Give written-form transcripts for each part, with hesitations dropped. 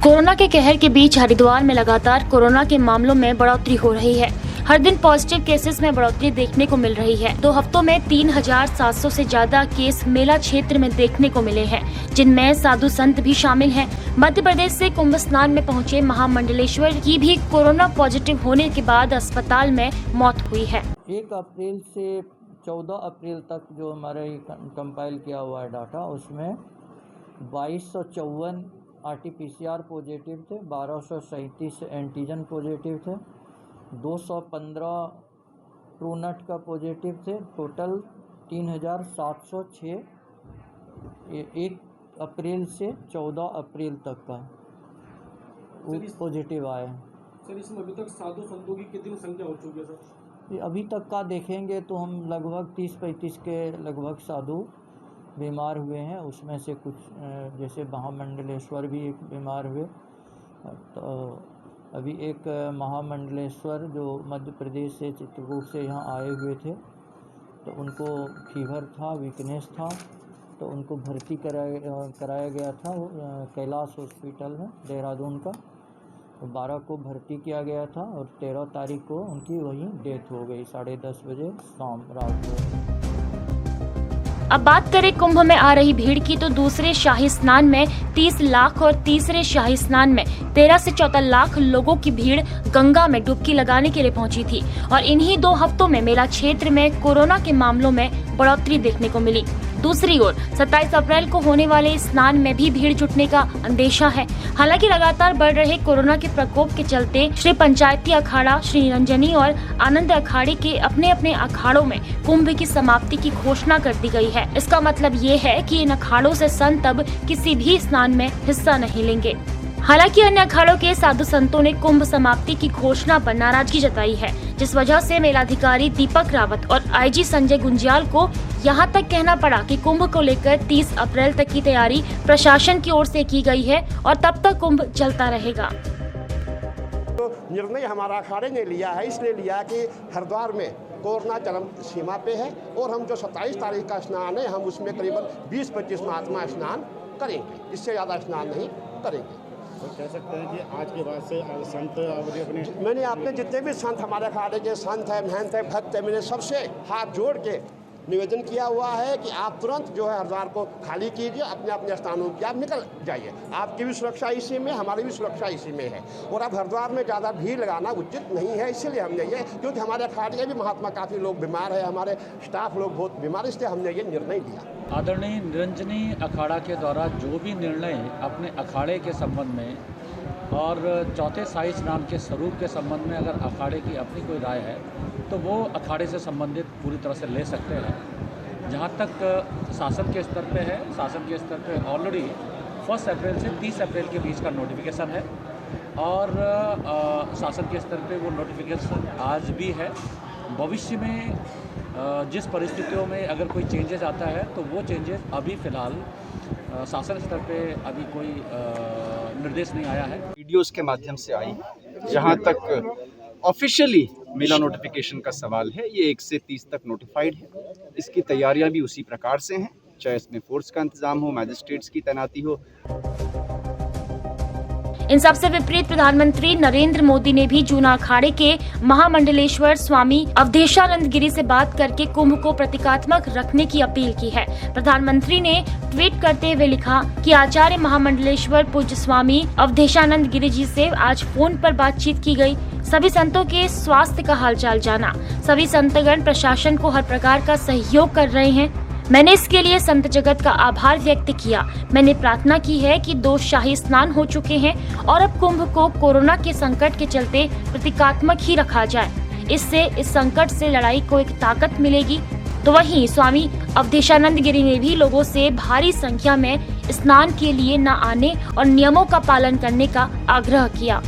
Corona के कहर के बीच हरिद्वार में लगातार कोरोना के मामलों में बढ़ोतरी हो रही है। हर दिन पॉजिटिव केसेस में बढ़ोतरी देखने को मिल रही है। 2 हफ्तों में 3700 से ज्यादा केस मेला क्षेत्र में देखने को मिले हैं, जिनमें साधु संत भी शामिल हैं। मध्य प्रदेश से कुंभ स्नान में पहुंचे महामंडलेश्वर की भी कोरोना पॉजिटिव होने के बाद अस्पताल में मौत हुई है। 1 अप्रैल से 14 अप्रैल तक जो हमारे कंपाइल किया हुआ है डाटा, उसमें 2254 RT-PCR पॉजिटिव थे, 1237 एंटीजन पॉजिटिव थे, 215 ट्रूनेट का पॉजिटिव थे। टोटल 3706 1 अप्रैल से 14 अप्रैल तक का पॉजिटिव आए। सर, इसमें अभी तक साधु संतों की कितनी संख्या हो चुकी है सर? अभी तक का देखेंगे तो हम लगभग 30-35 के लगभग साधु बीमार हुए हैं। उसमें से कुछ जैसे महामंडलेश्वर भी एक बीमार हुए। तो अभी एक महामंडलेश्वर जो मध्य प्रदेश से चित्रकूट से यहाँ आए हुए थे, तो उनको फीवर था, वीकनेस था, तो उनको भर्ती कराया गया था कैलाश हॉस्पिटल में देहरादून का। तो 12 को भर्ती किया गया था और 13 तारीख को उनकी वहीं डेथ हो गई 10:30 बजे शाम रात को। अब बात करें कुंभ में आ रही भीड़ की, तो दूसरे शाही स्नान में 30 लाख और तीसरे शाही स्नान में 13 से 14 लाख लोगों की भीड़ गंगा में डुबकी लगाने के लिए पहुंची थी। और इन्हीं 2 हफ्तों में मेला क्षेत्र में कोरोना के मामलों में बढ़ोतरी देखने को मिली। दूसरी ओर 27 अप्रैल को होने वाले स्नान में भी भीड़ जुटने का अंदेशा है। हालांकि लगातार बढ़ रहे कोरोना के प्रकोप के चलते श्री पंचायती अखाड़ा, श्री निरंजनी और आनंद अखाड़े के अपने अपने अखाड़ों में कुंभ की समाप्ति की घोषणा कर दी गई है। इसका मतलब ये है कि इन अखाड़ों से संत अब किसी भी स्नान में हिस्सा नहीं लेंगे। हालांकि अन्य अखाड़ों के साधु संतों ने कुंभ समाप्ति की घोषणा पर नाराजगी जताई है, जिस वजह से मेलाधिकारी दीपक रावत और IG संजय गुंजियाल को यहां तक कहना पड़ा कि कुंभ को लेकर 30 अप्रैल तक की तैयारी प्रशासन की ओर से की गई है और तब तक कुंभ चलता रहेगा। तो निर्णय हमारा अखाड़े ने लिया है, इसलिए लिया कि हरिद्वार में कोरोना चरम सीमा पे है और हम जो 27 तारीख का स्नान है, हम उसमें करीबन 20-25 महात्मा स्नान करेंगे, इससे ज़्यादा स्नान नहीं करेंगे। तो कह सकते हैं कि आज के बाद से संत अपने मैंने आपने जितने भी संत हमारे अखाड़े के संत हैं, महंत हैं, भक्त हैं, मैंने सबसे हाथ जोड़ के निवेदन किया हुआ है कि आप तुरंत जो है हरिद्वार को खाली कीजिए, अपने अपने स्थानों की आप निकल जाइए। आपकी भी सुरक्षा इसी में, हमारी भी सुरक्षा इसी में है। और अब हरिद्वार में ज़्यादा भीड़ लगाना उचित नहीं है, इसीलिए हमने ये, क्योंकि हमारे अखाड़े भी महात्मा काफ़ी लोग बीमार है, हमारे स्टाफ लोग बहुत बीमार, इसलिए हमने ये निर्णय लिया। आदरणीय निरंजनी अखाड़ा के द्वारा जो भी निर्णय अपने अखाड़े के संबंध में और चौथे शाही स्नान के स्वरूप के संबंध में अगर अखाड़े की अपनी कोई राय है तो वो अखाड़े से संबंधित पूरी तरह से ले सकते हैं। जहाँ तक शासन के स्तर पे है, शासन के स्तर पे ऑलरेडी 1 अप्रैल से 30 अप्रैल के बीच का नोटिफिकेशन है और शासन के स्तर पे वो नोटिफिकेशन आज भी है। भविष्य में जिस परिस्थितियों में अगर कोई चेंजेस आता है तो वो चेंजेस अभी फ़िलहाल शासन स्तर पे अभी कोई निर्देश नहीं आया है। वीडियोस के माध्यम से आई, जहां तक ऑफिशियली मेला नोटिफिकेशन का सवाल है, ये 1 से 30 तक नोटिफाइड है। इसकी तैयारियां भी उसी प्रकार से हैं, चाहे इसमें फोर्स का इंतजाम हो, मैजिस्ट्रेट्स की तैनाती हो। इन सबसे विपरीत प्रधानमंत्री नरेंद्र मोदी ने भी जूना अखाड़े के महामंडलेश्वर स्वामी अवधेशानंद गिरी से बात करके कुंभ को प्रतीकात्मक रखने की अपील की है। प्रधानमंत्री ने ट्वीट करते हुए लिखा कि आचार्य महामंडलेश्वर पूज्य स्वामी अवधेशानंद गिरी जी से आज फोन पर बातचीत की गई। सभी संतों के स्वास्थ्य का हालचाल जाना। सभी संतगण प्रशासन को हर प्रकार का सहयोग कर रहे हैं। मैंने इसके लिए संत जगत का आभार व्यक्त किया। मैंने प्रार्थना की है कि 2 शाही स्नान हो चुके हैं और अब कुंभ को कोरोना के संकट के चलते प्रतीकात्मक ही रखा जाए। इससे इस संकट से लड़ाई को एक ताकत मिलेगी। तो वहीं स्वामी अवधेशानंद गिरी ने भी लोगों से भारी संख्या में स्नान के लिए न आने और नियमों का पालन करने का आग्रह किया।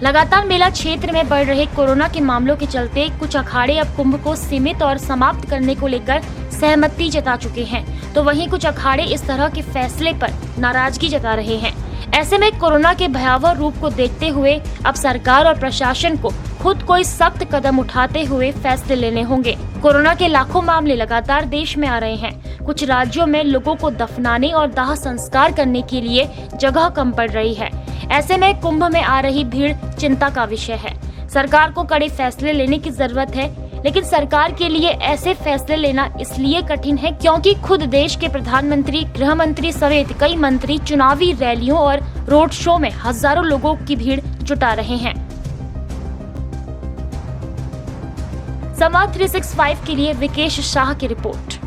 लगातार मेला क्षेत्र में बढ़ रहे कोरोना के मामलों के चलते कुछ अखाड़े अब कुंभ को सीमित और समाप्त करने को लेकर सहमति जता चुके हैं, तो वहीं कुछ अखाड़े इस तरह के फैसले पर नाराजगी जता रहे हैं। ऐसे में कोरोना के भयावह रूप को देखते हुए अब सरकार और प्रशासन को खुद कोई सख्त कदम उठाते हुए फैसले लेने होंगे। कोरोना के लाखों मामले लगातार देश में आ रहे हैं। कुछ राज्यों में लोगों को दफनाने और दाह संस्कार करने के लिए जगह कम पड़ रही है। ऐसे में कुंभ में आ रही भीड़ चिंता का विषय है। सरकार को कड़े फैसले लेने की जरूरत है, लेकिन सरकार के लिए ऐसे फैसले लेना इसलिए कठिन है क्योंकि खुद देश के प्रधानमंत्री, गृह मंत्री समेत कई मंत्री चुनावी रैलियों और रोड शो में हजारों लोगों की भीड़ जुटा रहे हैं। संवाद 365 के लिए विकेश शाह की रिपोर्ट।